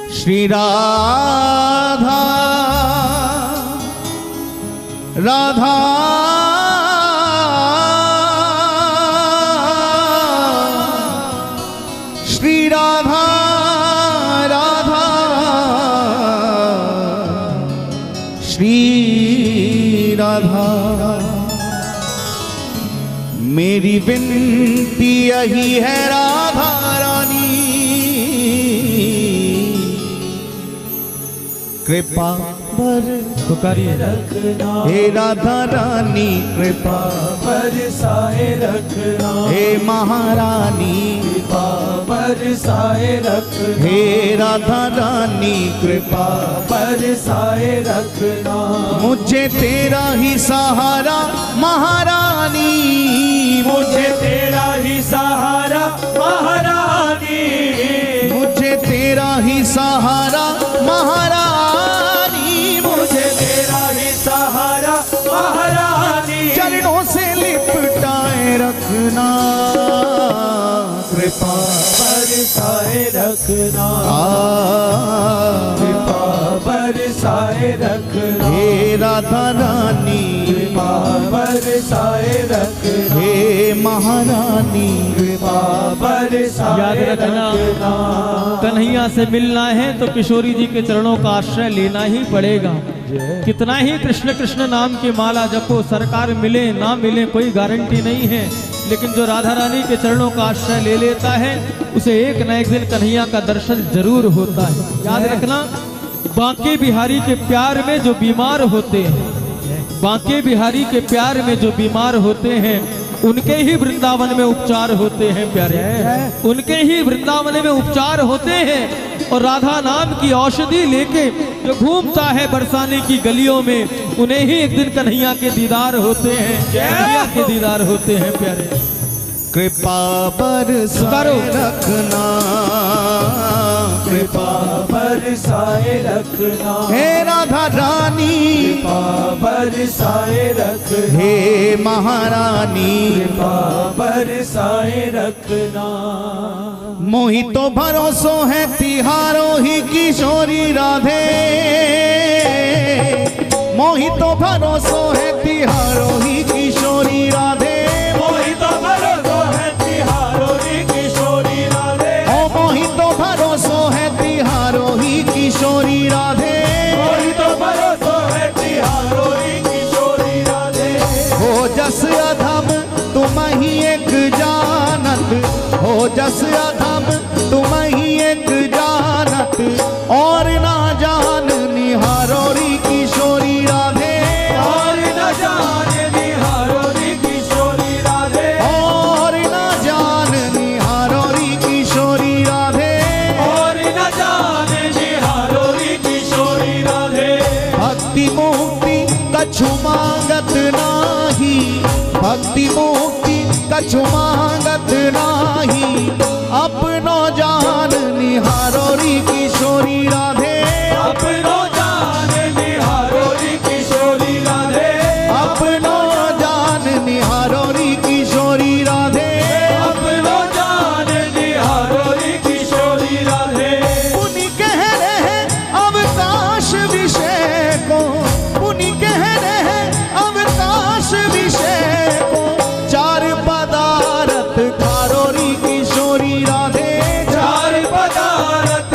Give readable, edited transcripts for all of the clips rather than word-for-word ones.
श्री राधा राधा श्री राधा राधा श्री राधा। मेरी विनती यही है राधा रानी, कृपा पुकारिए रखना हे राधा रानी, कृपा बरसाए रखना हे महारानी, कृपा बरसाए रखना हे राधा रानी, कृपा बरसाए रखना। मुझे तेरा ही सहारा महारानी, मुझे तेरा ही सहारा महारानी, मुझे तेरा ही सहारा महारानी, मुझे तेरा ही सहारा महारानी। चरणों से लिपटाए रखना, कृपा बरसाए रखना कृपा बरसाए रखना हे राधा रानी, कृपा बरसाए रखना हे महारानी, कृपा बरसाए याद रखना, कन्हैया से मिलना है तो किशोरी जी के चरणों का आश्रय लेना ही पड़ेगा। कितना ही कृष्ण कृष्ण नाम की माला जपो, सरकार मिले ना मिले कोई गारंटी नहीं है, लेकिन जो राधा रानी के चरणों का आश्रय ले लेता है उसे एक न एक दिन कन्हैया का दर्शन जरूर होता है। याद रखना, बांके बिहारी के प्यार में जो बीमार होते हैं, बांके बिहारी के प्यार में जो बीमार होते हैं उनके ही वृंदावन में उपचार होते हैं प्यारे, उनके ही वृंदावन में उपचार होते हैं। और राधा नाम की औषधि लेके जो घूमता है बरसाने की गलियों में, उन्हें ही एक दिन कन्हैया के दीदार होते हैं, कन्हैया के दीदार होते हैं प्यारे। कृपा बरसाए रखना, कृपा बरसाए रखना हे राधा रानी, कृपा बरसाए रखना हे महारानी, कृपा बरसाए रखना। मोहि तो भरोसो है तिहारो ही किशोरी राधे, मोहि तो भरोसो है तिहारो ही किशोरी राधे, मोहि तो भरोसो है तिहारो ही किशोरी राधे, ओ मोहि तो भरोसो है तिहारो ही किशोरी राधे, मोहि तो भरोसो है तिहारो ही किशोरी राधे। हो जस अधम तुम ही एक जानत, हो जस अधम तुम ही एक जानत, और ना जान निहारोरी किशोरी राधे, और न जाने निहारोरी किशोरी राधे, और ना जान निहारोरी किशोरी राधे, और न जाने निहारोरी किशोरी राधे। भक्ति मुक्ति कछु मांगत नाही, भक्ति मुक्ति कछु मांगत नाही, अपनो जान निहारोरी किशोरी राधे, अपनो जाने निहारोरी किशोरी राधे, अपनो जान निहारोरी किशोरी राधे, अपनो जाने निहारोरी किशोरी राधे। पुनि कह रहे अवकाश विषय को, पुनि कह रहे अवकाश विषय को, चार पदार्थ खारोरी किशोरी राधे, चार पदार्थ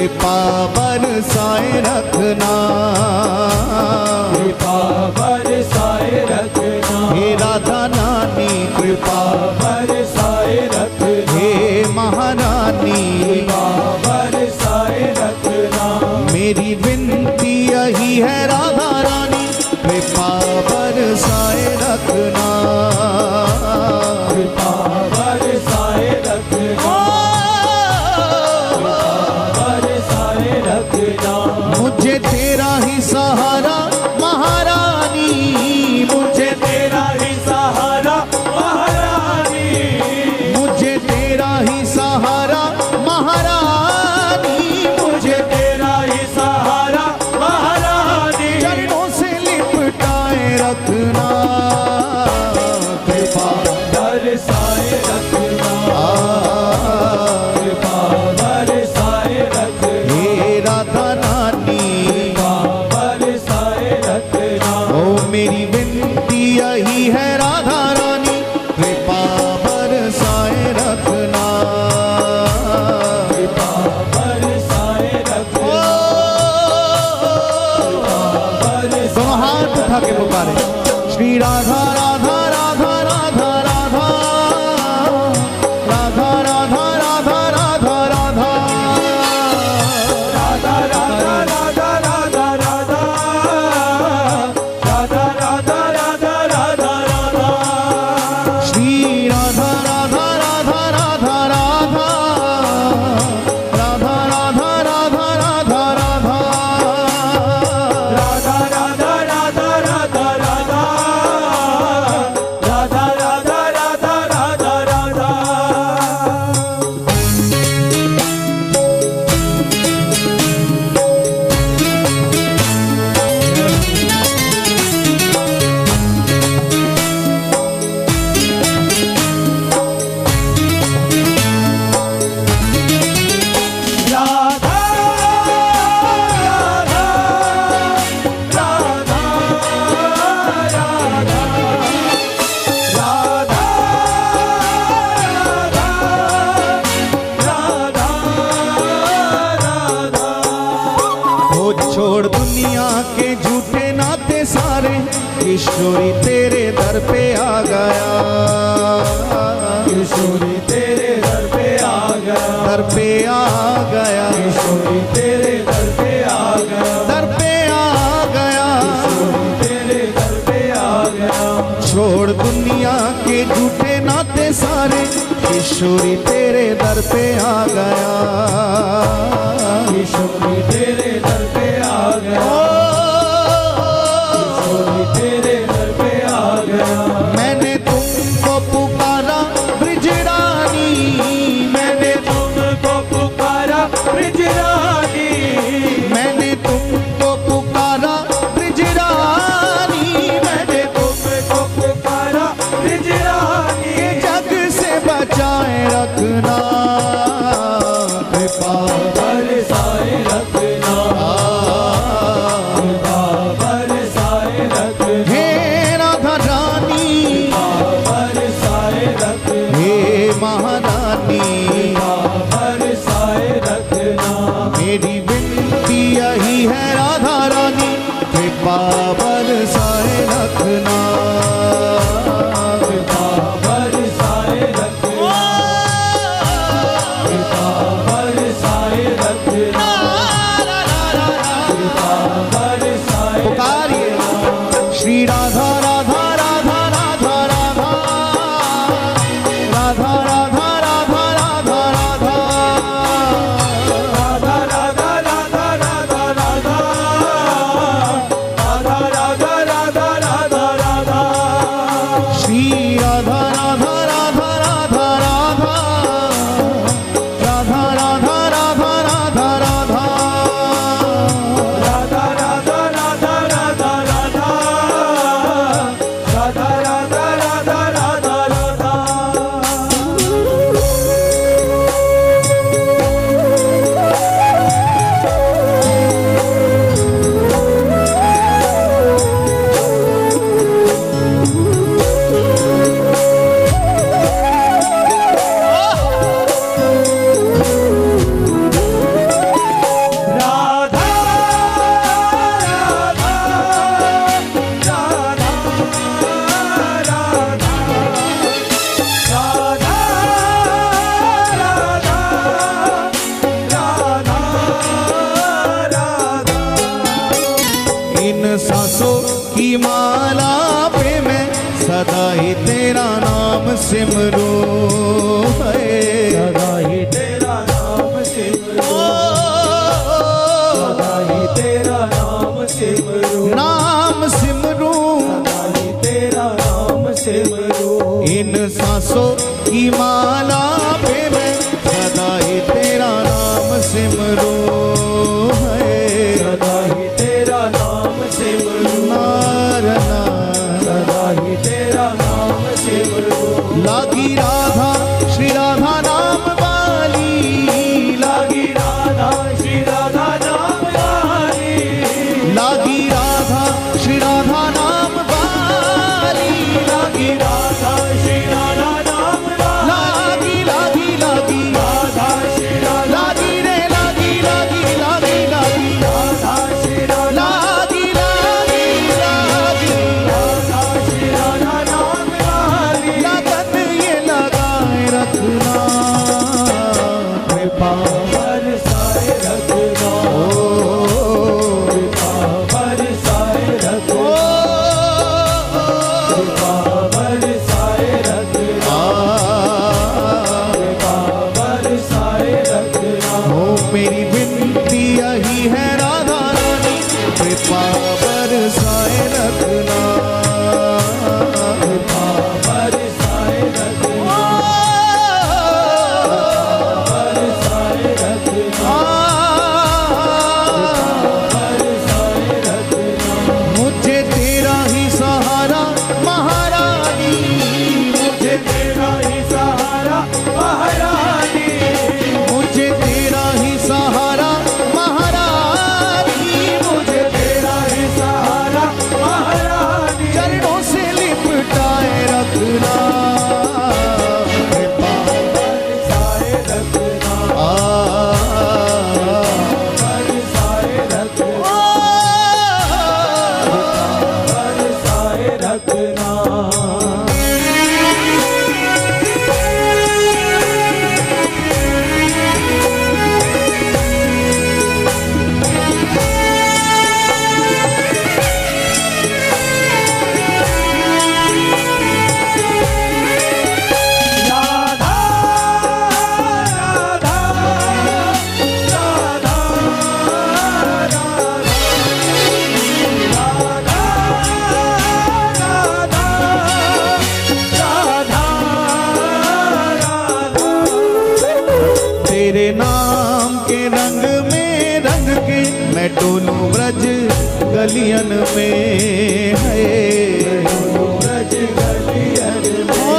कृपा बरसाए रखना, कृपा बरसाए रखना, हे राधा नानी कृपा बरसाए रखना, हे महारानी कृपा बरसाए रखना, मेरी विनती यही है राधा रानी कृपा बरसाए रखना, कृपा बरसाए रखना, बरसाए रखना, मुझे तेरा ही सहारा महारानी, मुझे तेरा ही सहारा महारानी, मुझे तेरा ही सहारा महारानी, मुझे तेरा ही सहारा महारानी, चरणों से लिपटाए रखना, कृपा बरसाए रखना, कृपा बरसाए रखना, हे राधा नानी कृपा बरसाए रखना, ओ मेरी विनती यही है राधा रानी कृपा बरसाए रखना, कृपा बरसाए रखना, दोनों हाथ उठा के पुकारे श्री राधा राधा राधा राधा राधा राधा राधा राधा राधा राधा राधा राधा राधा राधा राधा, राधा राधा राधा राधा राधा, श्री राधा राधा राधा राधा राधा राधा राधा राधा राधा राधा राधा राधा राधा राधा राधा, राधा राधा राधा राधा राधा, राधा राधा राधा राधा, राधा राधा राधा, हो छोड़ दुनिया के झूठे नाते सारे किशोरी तेरे दर पे आ गया, किशोरी तेरे दर पे आ गया, दर पे आ गया, किशोरी तेरे दर पे आ गया, दर पे आ गया, तेरे दर पे आ गया, छोड़ दुनिया के झूठे नाते सारे किशोरी तेरे दर पे आ गया, किशोरी तेरे दर पे आ गया, किशोरी तेरे दर पे आ गया, मैंने तुमको पुकारा ब्रिजरानी, मैंने तुमको पुकारा ब्रिजरानी, मैंने तुमको पुकारा ब्रिजरानी, मैंने तुमको पुकारा ब्रिजरानी, जग से बचाए रखना कृपा बरसाए रखना, सांसों की माला पे मैं सदा ही तेरा नाम सिमरूं, सदा ही तेरा नाम सिमरूं, सदा ही तेरा नाम सिमरूं, नाम सिमरूं, सदा ही तेरा नाम सिमरूं। इन सांसों की माला पे मैं सदा ही तेरा नाम सिमरूं, सदा ही तेरा नाम सिमरूं, नारना सदा ही तेरा नाम सिमरूं। लागी राधा श्री राधा नाम वाली, लागी राधा श्री राधा नाम वाली, लागी राधा श्री राधा नाम वाली, लागी राधा श्री राधा नाम वाली, लागी लागी लागी राधा श्री राधा, लागी रे लागी लागी लागी लागी राधा श्री राधा, लागी लागी लागी राधा श्री राधा नाम वाली। लगन ये लगाए रखना, कृपा बरसाए रखना, कृपा बरसाए रखना, कृपा बरसाए रखना, कृपा बरसाए रखना। हो मेरी विनती यही है राधा रानी, कृपा बरसाए रखना, कृपा बरसाए रखना, बरसाए रखना, बरसाए रखना। मुझे तेरा ही सहारा महारानी, मुझे तेरा ही सहारा महारानी, मुझे तेरा ही सहारा महारानी, मुझे तेरा ही सहारा महारानी। चरणों से लिपटाए रखना, कृपा बरसाए रखना, बरसाए रखना, बरसाए रखना। राधा राधा राधा राधा तेरे नाम के रंग में रंग के मैं डोलूं ब्रज गलियन में है, ब्रज गलियन में, ओ,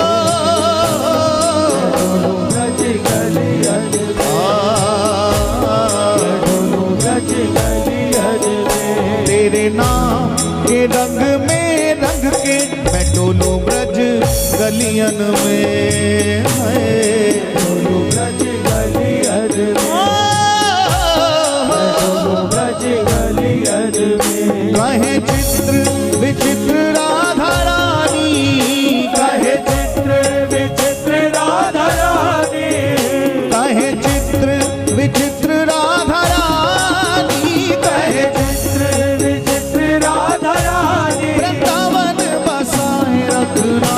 ब्रज गलियन में, आ, ब्रज गलियन में। तेरे नाम के रंग में रंग के मैं डोलूं ब्रज गलियन में है, ब्रज गलियन में, ब्रज गलियन में। कहे चित्र विचित्र राधा रानी, कहे चित्र विचित्र राधा रानी, कहे चित्र विचित्र राधा रानी, कहे चित्र विचित्र राधा रानी। वृंदावन बसाए रखना,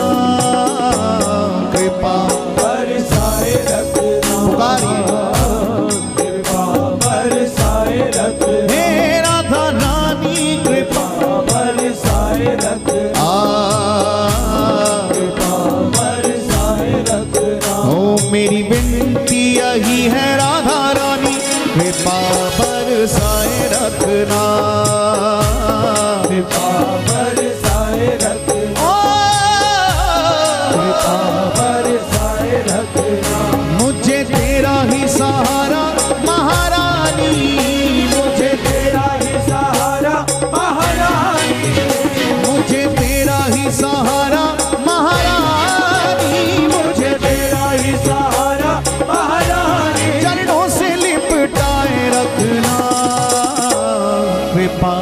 कृपा बरसाए रखना, पुकारिए कृपा बरसाए रखना, हे राधा रानी कृपा बरसाए रखना, कृपा बरसाए रखना। हो मेरी विनती यही है राधा रानी, कृपा बरसाए रखना, कृपा बरसाए रखना, ओ, कृपा बरसाए रखना। मुझे तेरा ही सहारा महारानी, मुझे तेरा ही सहारा महारानी, मुझे तेरा ही सहारा महारानी, मुझे तेरा ही सहारा महारानी। चरणों से लिपटाए रखना, कृपा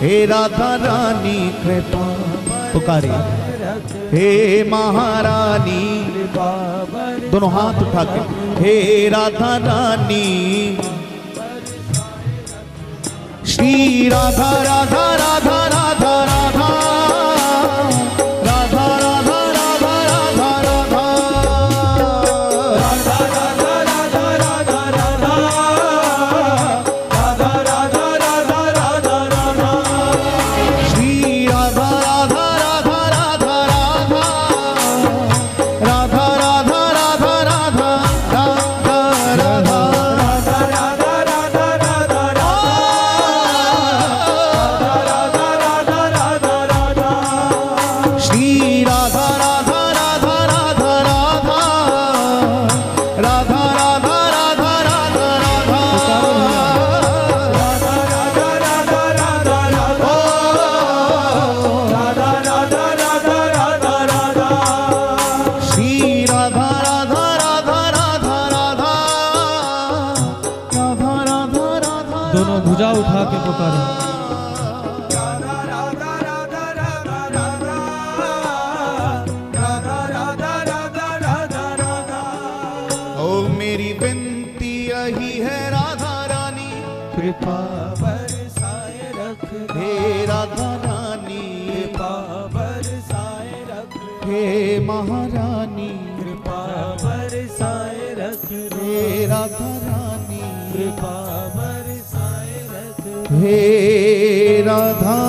हे राधा रानी कृपा, पुकारिए हे महारानी, दोनों हाथ उठा के हे राधा रानी, श्री राधा राधा राधा राधा राधा राधा राधा राधा राधा राधा श्री राधा राधा राधा राधा राधा राधा राधा राधा राधा श्री राधा राधा राधा राधा राधा राधा राधा राधा राधा श्री राधा राधा राधा राधा राधा राधा राधा राधा दोनों भुजा उठा के पुकारे। ओ मेरी विनती यही है राधा रानी कृपा बरसाए रख हे राधा रानी कृपा बरसाए रख हे महारानी कृपा बरसाए रख हे राधा रानी कृपा बरसाए रख हे राधा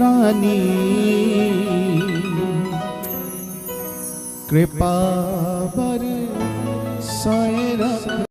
रानी कृपा